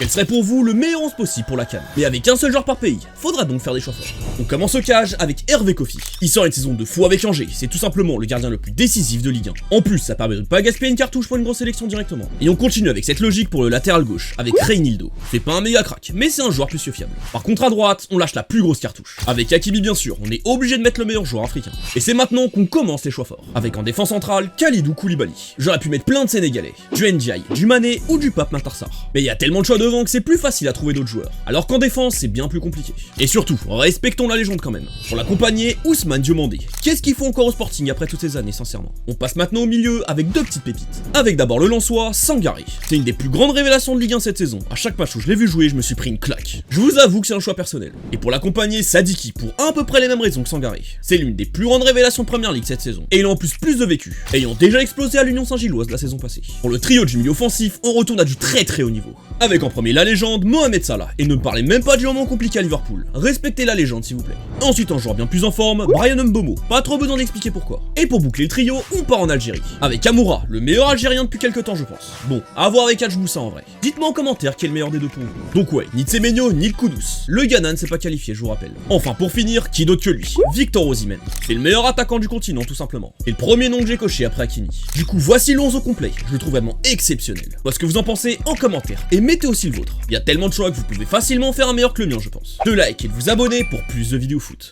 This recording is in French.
Quel serait pour vous le meilleur 11 possible pour la CAN? Mais avec un seul joueur par pays, faudra donc faire des choix forts. On commence au cage avec Hervé Kofi. Il sort une saison de fou avec Angers, c'est tout simplement le gardien le plus décisif de Ligue 1. En plus, ça permet de ne pas gaspiller une cartouche pour une grosse sélection directement. Et on continue avec cette logique pour le latéral gauche, avec Reynildo. C'est pas un méga crack, mais c'est un joueur plus fiable. Par contre à droite, on lâche la plus grosse cartouche. Avec Hakimi bien sûr, on est obligé de mettre le meilleur joueur africain. Et c'est maintenant qu'on commence les choix forts. Avec en défense centrale, Kalidou Koulibaly. J'aurais pu mettre plein de Sénégalais, du Ndiaye, du Mané ou du Pape Matar Sarr. Mais il y a tellement de choix devant que c'est plus facile à trouver d'autres joueurs, alors qu'en défense c'est bien plus compliqué. Et surtout, respectons la légende quand même. Pour l'accompagner, Ousmane Diomandé. Qu'est-ce qu'il faut encore au Sporting après toutes ces années sincèrement? On passe maintenant au milieu avec deux petites pépites. Avec d'abord le Lensois, Sangaré. C'est une des plus grandes révélations de Ligue 1 cette saison. À chaque match où je l'ai vu jouer, je me suis pris une claque. Je vous avoue que c'est un choix personnel. Et pour l'accompagner, Sadiki, pour à peu près les mêmes raisons que Sangaré. C'est l'une des plus grandes révélations de Première Ligue cette saison. Et il a en plus de vécu, ayant déjà explosé à l'Union Saint-Gilloise la saison passée. Pour le trio du milieu offensif, on retourne à du très haut niveau. Avec en premier la légende, Mohamed Salah. Et ne me parlez même pas du moment compliqué à Liverpool. Respectez la légende s'il vous plaît. Ensuite un joueur bien plus en forme, Brian Mbeumo. Pas trop besoin d'expliquer pourquoi. Et pour boucler le trio, on part en Algérie. Avec Amoura, le meilleur Algérien depuis quelques temps je pense. Bon, à voir avec Hadjboussa en vrai. Dites-moi en commentaire qui est le meilleur des deux pour vous. Donc ouais, ni Tsemenyo, ni le Kudus. Le Ghana ne s'est pas qualifié, je vous rappelle. Enfin pour finir, qui d'autre que lui? Victor Osimhen. C'est le meilleur attaquant du continent tout simplement. Et le premier nom que j'ai coché après Hakimi. Du coup voici l'11 au complet. Je le trouve vraiment exceptionnel. Parce que vous en pensez en commentaire. Et mettez aussi le vôtre. Il y a tellement de choix que vous pouvez facilement faire un meilleur que le mien je pense. De like et de vous abonner pour plus de vidéos foot.